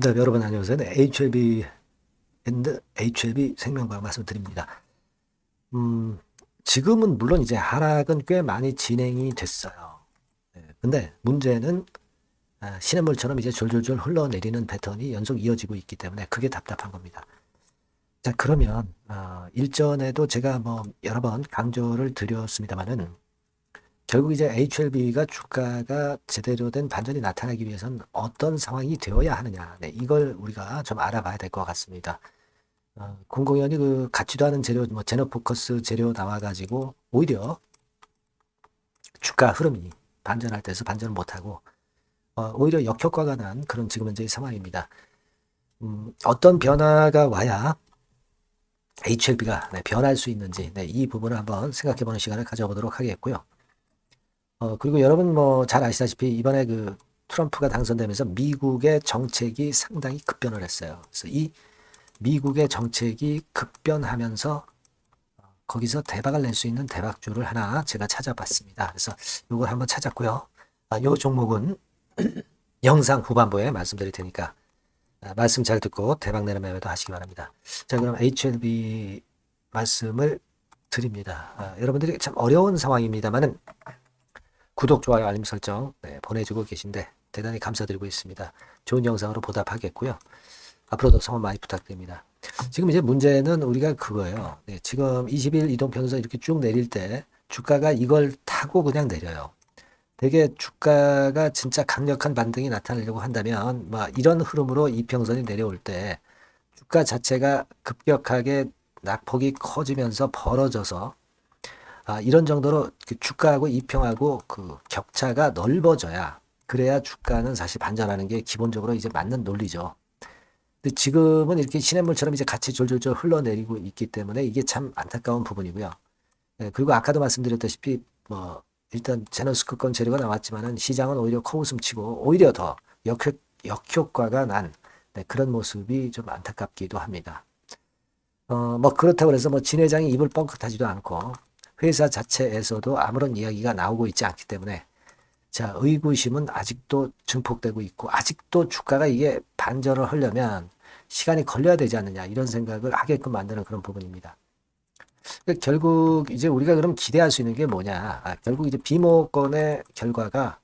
네, 여러분 안녕하세요. 네, HLB 앤드 HLB 생명과학 말씀드립니다. 음, 지금은 물론 이제 하락은 꽤 많이 진행이 됐어요. 네, 근데 문제는 시냇물처럼 이제 졸졸졸 흘러내리는 패턴이 연속 이어지고 있기 때문에 그게 답답한 겁니다. 자, 그러면 일전에도 제가 뭐 여러 번 강조를 드렸습니다만은 결국 이제 HLB가 주가가 제대로 된 반전이 나타나기 위해서는 어떤 상황이 되어야 하느냐, 네, 이걸 우리가 좀 알아봐야 될 것 같습니다. 공공연히 그 같지도 않은 재료, 뭐 제너포커스 재료 나와가지고 오히려 주가 흐름이 반전할 때서 반전을 못하고 오히려 역효과가 난 그런 지금 현재의 상황입니다. 어떤 변화가 와야 HLB가 변할 수 있는지 이 부분을 한번 생각해보는 시간을 가져보도록 하겠고요. 그리고 여러분 뭐 잘 아시다시피 이번에 그 트럼프가 당선되면서 미국의 정책이 상당히 급변을 했어요. 그래서 이 미국의 정책이 급변하면서 거기서 대박을 낼 수 있는 대박주를 하나 제가 찾아봤습니다. 그래서 이걸 한번 찾았고요. 이 종목은 영상 후반부에 말씀드릴 테니까 말씀 잘 듣고 대박 내는 매매도 하시기 바랍니다. 자, 그럼 HLB 말씀을 드립니다. 여러분들이 참 어려운 상황입니다만은 구독, 좋아요, 알림 설정 보내주고 계신데 대단히 감사드리고 있습니다. 좋은 영상으로 보답하겠고요. 앞으로도 성원 많이 부탁드립니다. 지금 이제 문제는 우리가 그거예요. 네, 지금 20일 이동평선 이렇게 쭉 내릴 때 주가가 이걸 타고 그냥 내려요. 되게 주가가 진짜 강력한 반등이 나타나려고 한다면 막 이런 흐름으로 이평선이 내려올 때 주가 자체가 급격하게 낙폭이 커지면서 벌어져서 이런 정도로 그 주가하고 이평하고 그 격차가 넓어져야 그래야 주가는 사실 반전하는 게 기본적으로 이제 맞는 논리죠. 근데 지금은 이렇게 시냇물처럼 이제 같이 졸졸졸 흘러내리고 있기 때문에 이게 참 안타까운 부분이고요. 그리고 아까도 말씀드렸다시피 뭐 일단 제너스크권 재료가 나왔지만은 시장은 오히려 코웃음치고 오히려 더 역효과가 난 그런 모습이 좀 안타깝기도 합니다. 뭐 그렇다고 해서 뭐 진 회장이 입을 뻥끗하지도 않고 회사 자체에서도 아무런 이야기가 나오고 있지 않기 때문에 자, 의구심은 아직도 증폭되고 있고 아직도 주가가 이게 반전을 하려면 시간이 걸려야 되지 않느냐 이런 생각을 하게끔 만드는 그런 부분입니다. 그러니까 결국 이제 우리가 그럼 기대할 수 있는 게 뭐냐? 결국 이제 비모건의 결과가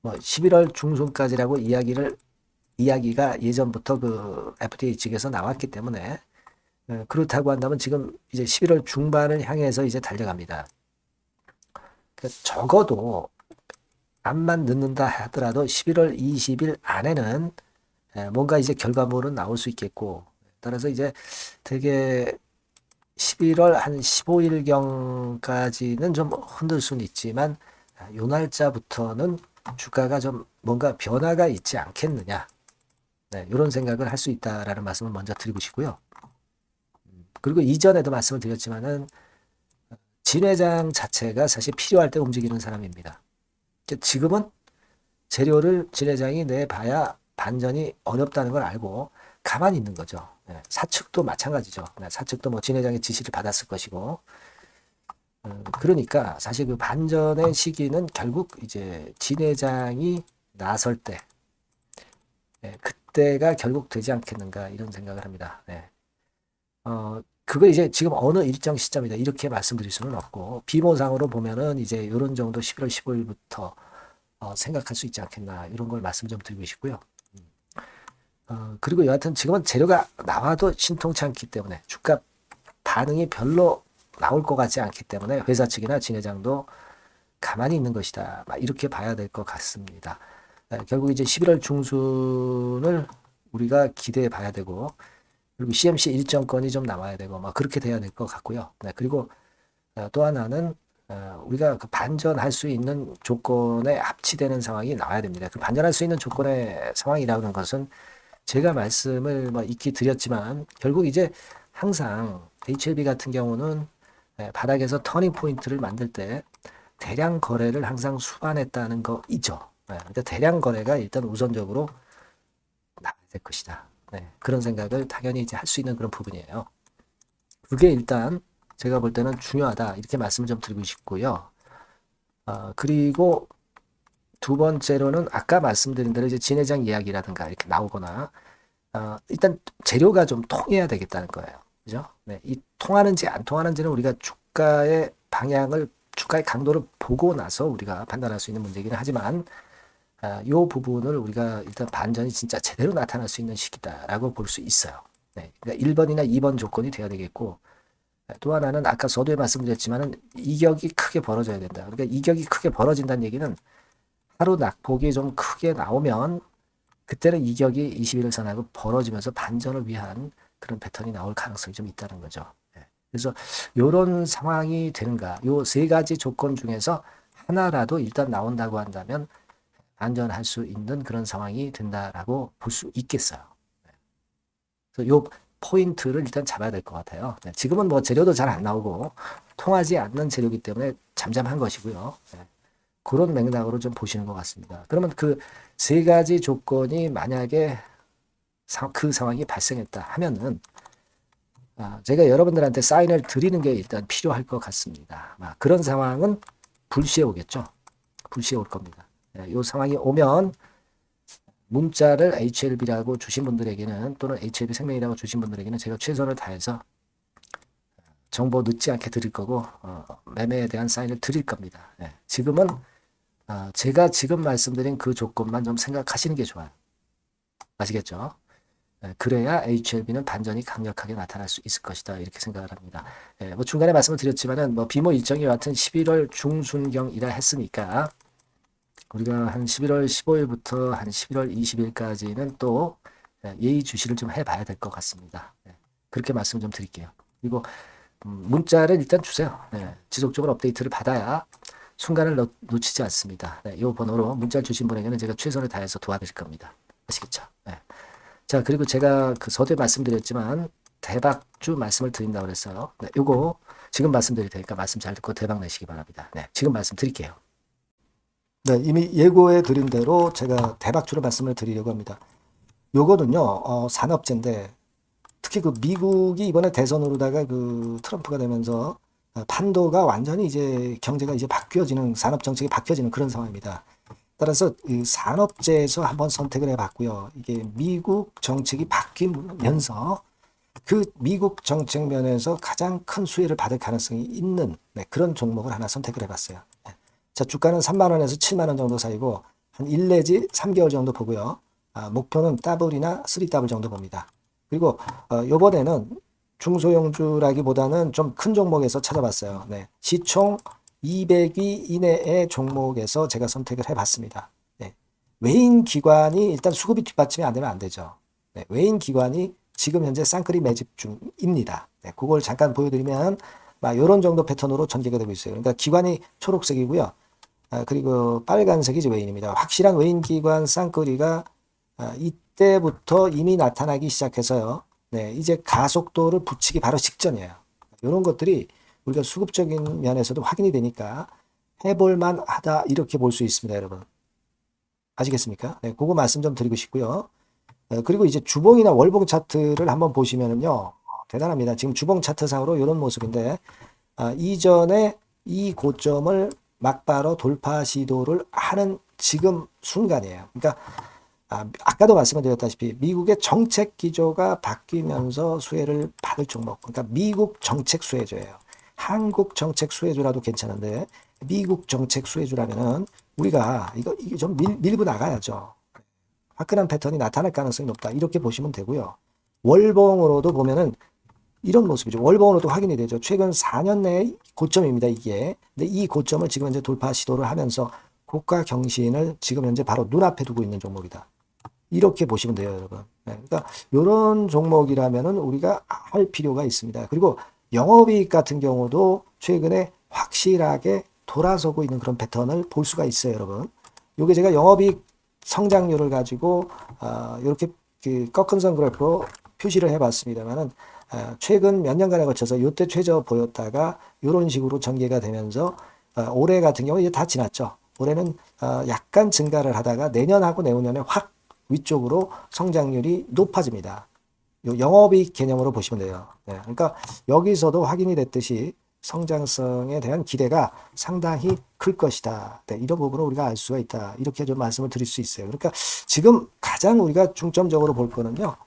뭐 11월 중순까지라고 이야기가 예전부터 그 FTA 측에서 나왔기 때문에 그렇다고 한다면 지금 이제 11월 중반을 향해서 이제 달려갑니다. 그러니까 적어도 암만 늦는다 하더라도 11월 20일 안에는 뭔가 이제 결과물은 나올 수 있겠고 따라서 이제 되게 11월 한 15일경까지는 좀 흔들 수는 있지만 요 날짜부터는 주가가 좀 뭔가 변화가 있지 않겠느냐 이런 생각을 할 수 있다라는 말씀을 먼저 드리고 싶고요. 그리고 이전에도 말씀을 드렸지만은 진 회장 자체가 사실 필요할 때 움직이는 사람입니다. 지금은 재료를 진 회장이 내봐야 반전이 어렵다는 걸 알고 가만히 있는 거죠. 사측도 마찬가지죠. 사측도 뭐 진 회장의 지시를 받았을 것이고 그러니까 사실 그 반전의 시기는 결국 이제 진 회장이 나설 때 그때가 결국 되지 않겠는가 이런 생각을 합니다. 그거 이제 지금 어느 일정 시점이다 이렇게 말씀드릴 수는 없고 비모상으로 보면은 이제 이런 정도 11월 15일부터 생각할 수 있지 않겠나 이런 걸 말씀 좀 드리고 싶고요. 그리고 여하튼 지금은 재료가 나와도 신통치 않기 때문에 주가 반응이 별로 나올 것 같지 않기 때문에 회사 측이나 진 회장도 가만히 있는 것이다. 이렇게 봐야 될 것 같습니다. 결국 이제 11월 중순을 우리가 기대해 봐야 되고 그리고 CMC 일정권이 좀 나와야 되고 그렇게 돼야 될 것 같고요. 그리고 또 하나는 우리가 그 반전할 수 있는 조건에 합치되는 상황이 나와야 됩니다. 그 반전할 수 있는 조건의 상황이라는 것은 제가 말씀을 뭐 익히 드렸지만 결국 이제 항상 HLB 같은 경우는 바닥에서 터닝 포인트를 만들 때 대량 거래를 항상 수반했다는 거 있죠. 근데 대량 거래가 일단 우선적으로 나와야 될 것이다. 그런 생각을 당연히 이제 할 수 있는 그런 부분이에요. 그게 일단 제가 볼 때는 중요하다 이렇게 말씀을 좀 드리고 싶고요. 그리고 두 번째로는 아까 말씀드린 대로 이제 진회장 이야기라든가 이렇게 나오거나 일단 재료가 좀 통해야 되겠다는 거예요. 그죠? 네, 이 통하는지 안 통하는지는 우리가 주가의 방향을 주가의 강도를 보고 나서 우리가 판단할 수 있는 문제이긴 하지만 이 부분을 우리가 일단 반전이 진짜 제대로 나타날 수 있는 시기다라고 볼 수 있어요. 네, 그러니까 1번이나 2번 조건이 돼야 되겠고 또 하나는 아까 서두에 말씀드렸지만은 이격이 크게 벌어져야 된다. 그러니까 이격이 크게 벌어진다는 얘기는 하루 낙폭이 좀 크게 나오면 그때는 이격이 21선하고 벌어지면서 반전을 위한 그런 패턴이 나올 가능성이 좀 있다는 거죠. 예. 그래서 이런 상황이 되는가, 요 세 가지 조건 중에서 하나라도 일단 나온다고 한다면 안전할 수 있는 그런 상황이 된다라고 볼 수 있겠어요. 그래서 요 포인트를 일단 잡아야 될 것 같아요. 네, 지금은 뭐 재료도 잘 안 나오고 통하지 않는 재료이기 때문에 잠잠한 것이고요. 네, 그런 맥락으로 좀 보시는 것 같습니다. 그러면 그 세 가지 조건이 만약에 그 상황이 발생했다 하면은 제가 여러분들한테 사인을 드리는 게 일단 필요할 것 같습니다. 그런 상황은 불시에 오겠죠. 불시에 올 겁니다. 이 상황이 오면 문자를 HLB라고 주신 분들에게는 또는 HLB 생명이라고 주신 분들에게는 제가 최선을 다해서 정보 늦지 않게 드릴 거고 매매에 대한 사인을 드릴 겁니다. 지금은 제가 지금 말씀드린 그 조건만 좀 생각하시는 게 좋아요. 아시겠죠? 그래야 HLB는 반전이 강력하게 나타날 수 있을 것이다. 이렇게 생각을 합니다. 뭐 중간에 말씀을 드렸지만은 뭐 비모 일정이 여하튼 11월 중순경이라 했으니까 우리가 한 11월 15일부터 한 11월 20일까지는 또 예의주시를 좀 해봐야 될 것 같습니다. 그렇게 말씀 좀 드릴게요. 그리고 문자를 일단 주세요. 지속적으로 업데이트를 받아야 순간을 놓치지 않습니다. 이 번호로 문자를 주신 분에게는 제가 최선을 다해서 도와드릴 겁니다. 아시겠죠? 자, 그리고 제가 그 서두에 말씀드렸지만 대박주 말씀을 드린다고 그랬어요. 요거 지금 말씀드릴 테니까 말씀 잘 듣고 대박 내시기 바랍니다. 지금 말씀드릴게요. 네, 이미 예고해 드린 대로 제가 대박주로 말씀을 드리려고 합니다. 요거는요, 산업재인데 특히 그 미국이 이번에 대선으로다가 그 트럼프가 되면서 판도가 완전히 이제 경제가 이제 바뀌어지는 산업 정책이 바뀌어지는 그런 상황입니다. 따라서 이 산업재에서 한번 선택을 해봤고요. 이게 미국 정책이 바뀌면서 그 미국 정책 면에서 가장 큰 수혜를 받을 가능성이 있는 그런 종목을 하나 선택을 해봤어요. 자, 주가는 3만 원에서 7만 원 정도 사이고 한 1 내지 3개월 정도 보고요. 목표는 더블이나 3더블 정도 봅니다. 그리고 요번에는 중소형주라기보다는 좀 큰 종목에서 찾아봤어요. 시총 200위 이내의 종목에서 제가 선택을 해봤습니다. 외인 기관이 일단 수급이 뒷받침이 안 되면 안 되죠. 외인 기관이 지금 현재 쌍끌이 매집 중입니다. 그걸 잠깐 보여드리면 이런 정도 패턴으로 전개가 되고 있어요. 그러니까 기관이 초록색이고요. 그리고 빨간색이 이제 외인입니다. 확실한 외인 기관 쌍끌이가 이때부터 이미 나타나기 시작해서요. 이제 가속도를 붙이기 바로 직전이에요. 이런 것들이 우리가 수급적인 면에서도 확인이 되니까 해볼만 하다 이렇게 볼 수 있습니다, 여러분. 아시겠습니까? 그거 말씀 좀 드리고 싶고요. 그리고 이제 주봉이나 월봉 차트를 한번 보시면은요, 대단합니다. 지금 주봉 차트상으로 이런 모습인데 이전에 이 고점을 막바로 돌파 시도를 하는 지금 순간이에요. 그러니까 아까도 말씀드렸다시피 미국의 정책 기조가 바뀌면서 수혜를 받을 종목, 그러니까 미국 정책 수혜주예요. 한국 정책 수혜주라도 괜찮은데 미국 정책 수혜주라면은 우리가 이게 좀 밀고 나가야죠. 화끈한 패턴이 나타날 가능성이 높다. 이렇게 보시면 되고요. 월봉으로도 보면은 이런 모습이죠. 월봉으로도 확인이 되죠. 최근 4년 내의 고점입니다, 이게. 근데 이 고점을 지금 현재 돌파 시도를 하면서 고가 경신을 지금 현재 바로 눈앞에 두고 있는 종목이다. 이렇게 보시면 돼요, 여러분. 그러니까 이런 종목이라면은 우리가 할 필요가 있습니다. 그리고 영업이익 같은 경우도 최근에 확실하게 돌아서고 있는 그런 패턴을 볼 수가 있어요, 여러분. 요게 제가 영업이익 성장률을 가지고 이렇게 그 꺾은 선 그래프로 표시를 해봤습니다만은 최근 몇 년간에 걸쳐서 요때 최저 보였다가 이런 식으로 전개가 되면서 올해 같은 경우 이제 다 지났죠. 올해는 약간 증가를 하다가 내년하고 내후년에 확 위쪽으로 성장률이 높아집니다. 요 영업이익 개념으로 보시면 돼요. 그러니까 여기서도 확인이 됐듯이 성장성에 대한 기대가 상당히 클 것이다. 네, 이런 부분을 우리가 알 수가 있다. 이렇게 좀 말씀을 드릴 수 있어요. 그러니까 지금 가장 우리가 중점적으로 볼 거는요.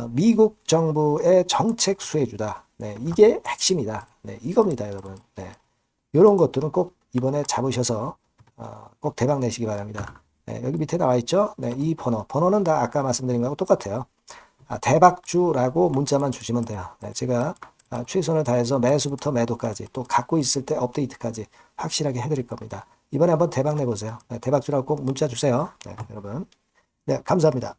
미국 정부의 정책 수혜주다. 네, 이게 핵심이다. 네, 이겁니다, 여러분. 네, 이런 것들은 꼭 이번에 잡으셔서 꼭 대박 내시기 바랍니다. 네, 여기 밑에 나와 있죠? 네, 이 번호는 다 아까 말씀드린 거하고 똑같아요. 대박주라고 문자만 주시면 돼요. 네, 제가 최선을 다해서 매수부터 매도까지 또 갖고 있을 때 업데이트까지 확실하게 해드릴 겁니다. 이번에 한번 대박 내보세요. 네, 대박주라고 꼭 문자 주세요. 네, 여러분. 네, 감사합니다.